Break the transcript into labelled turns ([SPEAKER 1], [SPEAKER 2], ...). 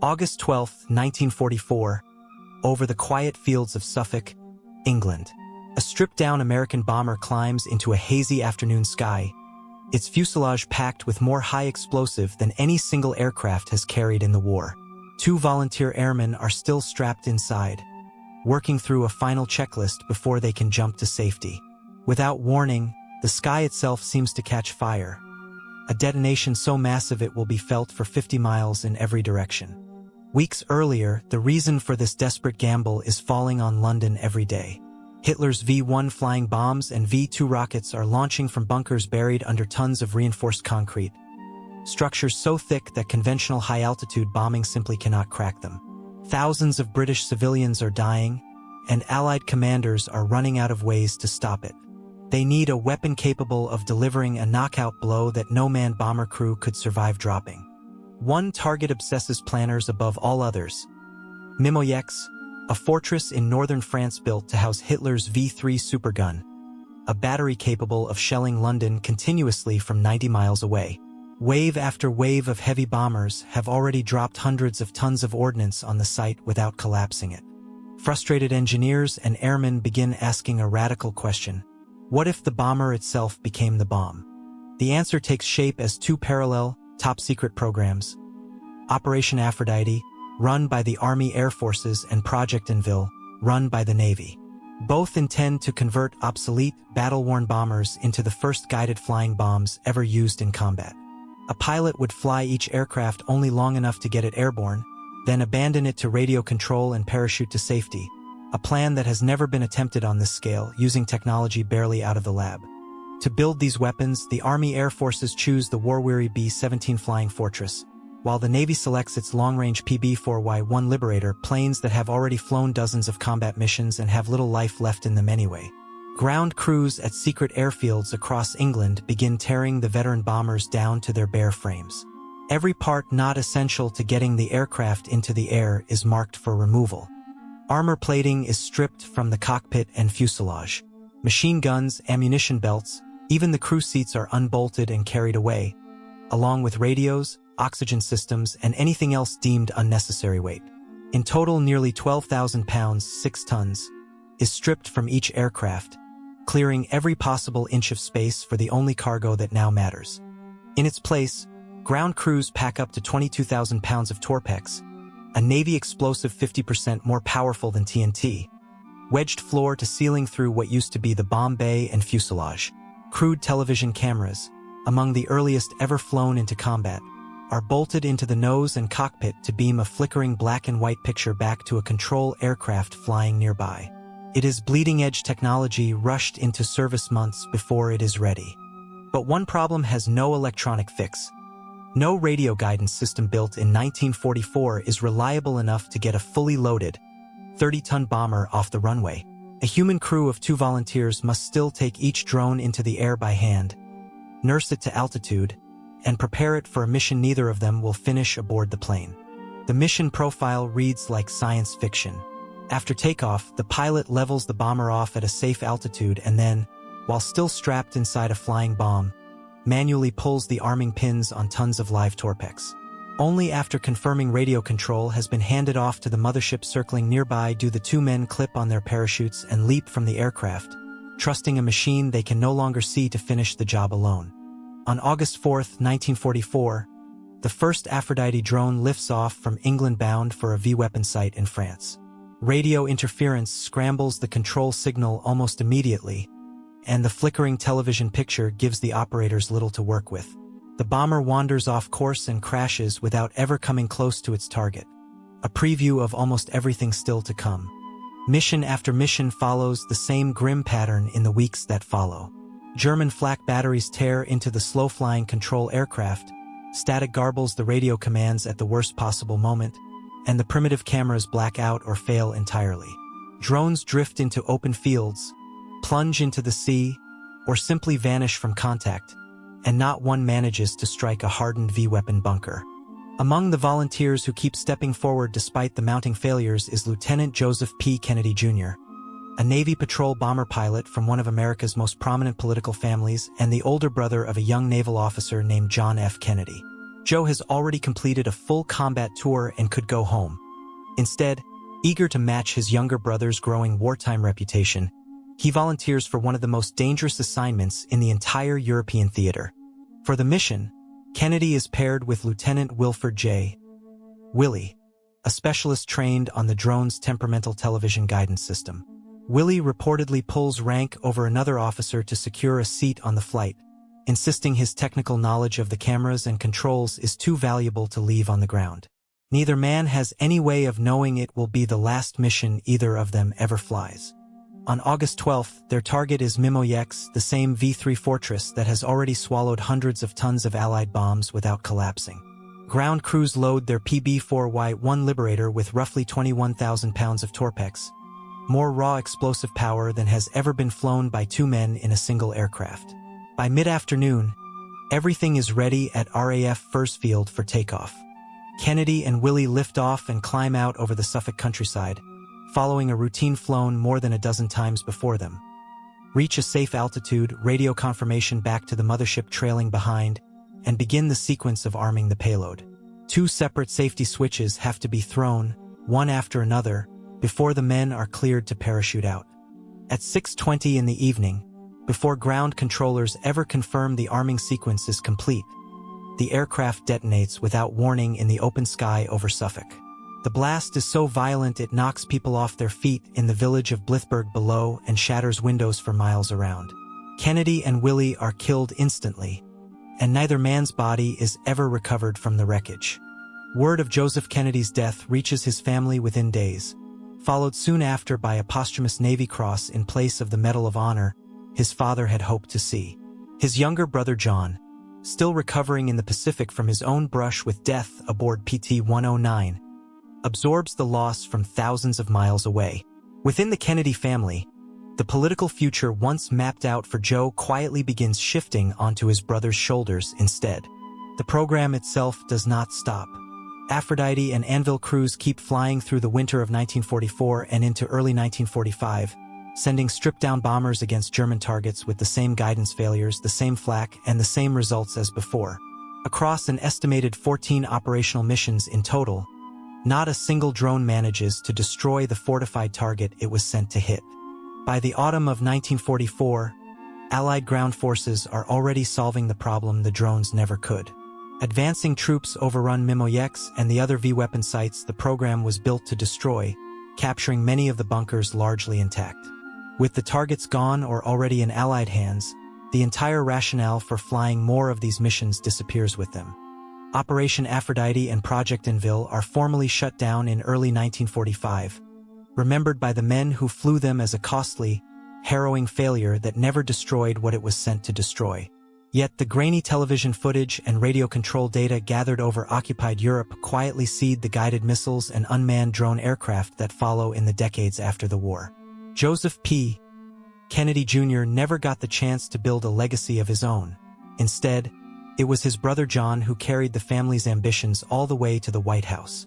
[SPEAKER 1] August 12, 1944, over the quiet fields of Suffolk, England. A stripped-down American bomber climbs into a hazy afternoon sky, its fuselage packed with more high explosive than any single aircraft has carried in the war. 2 volunteer airmen are still strapped inside, working through a final checklist before they can jump to safety. Without warning, the sky itself seems to catch fire, a detonation so massive it will be felt for 50 miles in every direction. Weeks earlier, the reason for this desperate gamble is falling on London every day. Hitler's V-1 flying bombs and V-2 rockets are launching from bunkers buried under tons of reinforced concrete, structures so thick that conventional high-altitude bombing simply cannot crack them. Thousands of British civilians are dying, and Allied commanders are running out of ways to stop it. They need a weapon capable of delivering a knockout blow that no manned bomber crew could survive dropping. One target obsesses planners above all others: Mimoyex, a fortress in northern France built to house Hitler's V-3 supergun, a battery capable of shelling London continuously from 90 miles away. Wave after wave of heavy bombers have already dropped hundreds of tons of ordnance on the site without collapsing it. Frustrated engineers and airmen begin asking a radical question: what if the bomber itself became the bomb? The answer takes shape as 2 parallel, top-secret programs: Operation Aphrodite, run by the Army Air Forces, and Project Anvil, run by the Navy. Both intend to convert obsolete, battle-worn bombers into the first guided flying bombs ever used in combat. A pilot would fly each aircraft only long enough to get it airborne, then abandon it to radio control and parachute to safety, a plan that has never been attempted on this scale, using technology barely out of the lab. To build these weapons, the Army Air Forces choose the war-weary B-17 Flying Fortress, while the Navy selects its long-range PB4Y-1 Liberator, planes that have already flown dozens of combat missions and have little life left in them anyway. Ground crews at secret airfields across England begin tearing the veteran bombers down to their bare frames. Every part not essential to getting the aircraft into the air is marked for removal. Armor plating is stripped from the cockpit and fuselage. Machine guns, ammunition belts, even the crew seats are unbolted and carried away, along with radios, oxygen systems, and anything else deemed unnecessary weight. In total, nearly 12,000 pounds, 6 tons, is stripped from each aircraft, clearing every possible inch of space for the only cargo that now matters. In its place, ground crews pack up to 22,000 pounds of Torpex, a Navy explosive 50% more powerful than TNT, wedged floor to ceiling through what used to be the bomb bay and fuselage. Crude television cameras, among the earliest ever flown into combat, are bolted into the nose and cockpit to beam a flickering black and white picture back to a control aircraft flying nearby. It is bleeding-edge technology rushed into service months before it is ready. But one problem has no electronic fix. No radio guidance system built in 1944 is reliable enough to get a fully loaded, 30-ton bomber off the runway. A human crew of 2 volunteers must still take each drone into the air by hand, nurse it to altitude, and prepare it for a mission neither of them will finish aboard the plane. The mission profile reads like science fiction. After takeoff, the pilot levels the bomber off at a safe altitude and then, while still strapped inside a flying bomb, manually pulls the arming pins on tons of live Torpex. Only after confirming radio control has been handed off to the mothership circling nearby do the 2 men clip on their parachutes and leap from the aircraft, trusting a machine they can no longer see to finish the job alone. On August 4, 1944, the first Aphrodite drone lifts off from England bound for a V-weapon site in France. Radio interference scrambles the control signal almost immediately, and the flickering television picture gives the operators little to work with. The bomber wanders off course and crashes without ever coming close to its target. A preview of almost everything still to come. Mission after mission follows the same grim pattern in the weeks that follow. German flak batteries tear into the slow-flying control aircraft, static garbles the radio commands at the worst possible moment, and the primitive cameras black out or fail entirely. Drones drift into open fields, plunge into the sea, or simply vanish from contact, and not one manages to strike a hardened V-weapon bunker. Among the volunteers who keep stepping forward despite the mounting failures is Lieutenant Joseph P. Kennedy, Jr., a Navy patrol bomber pilot from one of America's most prominent political families and the older brother of a young naval officer named John F. Kennedy. Joe has already completed a full combat tour and could go home. Instead, eager to match his younger brother's growing wartime reputation, he volunteers for one of the most dangerous assignments in the entire European theater. For the mission, Kennedy is paired with Lieutenant Wilford J. Willie, a specialist trained on the drone's temperamental television guidance system. Willie reportedly pulls rank over another officer to secure a seat on the flight, insisting his technical knowledge of the cameras and controls is too valuable to leave on the ground. Neither man has any way of knowing it will be the last mission either of them ever flies. On August 12th, their target is Mimoyex, the same V-3 fortress that has already swallowed hundreds of tons of Allied bombs without collapsing. Ground crews load their PB4Y-1 Liberator with roughly 21,000 pounds of Torpex, more raw explosive power than has ever been flown by two men in a single aircraft. By mid-afternoon, everything is ready at RAF Fursfield for takeoff. Kennedy and Willie lift off and climb out over the Suffolk countryside, following a routine flown more than a dozen times before them. Reach a safe altitude, radio confirmation back to the mothership trailing behind, and begin the sequence of arming the payload. Two separate safety switches have to be thrown, one after another, before the men are cleared to parachute out. At 6:20 in the evening, before ground controllers ever confirm the arming sequence is complete, the aircraft detonates without warning in the open sky over Suffolk. The blast is so violent it knocks people off their feet in the village of Blythburgh below and shatters windows for miles around. Kennedy and Willie are killed instantly, and neither man's body is ever recovered from the wreckage. Word of Joseph Kennedy's death reaches his family within days, followed soon after by a posthumous Navy Cross in place of the Medal of Honor his father had hoped to see. His younger brother John, still recovering in the Pacific from his own brush with death aboard PT-109, absorbs the loss from thousands of miles away. Within the Kennedy family, the political future once mapped out for Joe quietly begins shifting onto his brother's shoulders instead. The program itself does not stop. Aphrodite and Anvil crews keep flying through the winter of 1944 and into early 1945, sending stripped-down bombers against German targets with the same guidance failures, the same flak, and the same results as before. Across an estimated 14 operational missions in total, not a single drone manages to destroy the fortified target it was sent to hit. By the autumn of 1944, Allied ground forces are already solving the problem the drones never could. Advancing troops overrun Mimoyex and the other V-weapon sites the program was built to destroy, capturing many of the bunkers largely intact. With the targets gone or already in Allied hands, the entire rationale for flying more of these missions disappears with them. Operation Aphrodite and Project Anvil are formally shut down in early 1945, remembered by the men who flew them as a costly, harrowing failure that never destroyed what it was sent to destroy. Yet the grainy television footage and radio control data gathered over occupied Europe quietly seed the guided missiles and unmanned drone aircraft that follow in the decades after the war. Joseph P. Kennedy Jr. never got the chance to build a legacy of his own. Instead, it was his brother John who carried the family's ambitions all the way to the White House.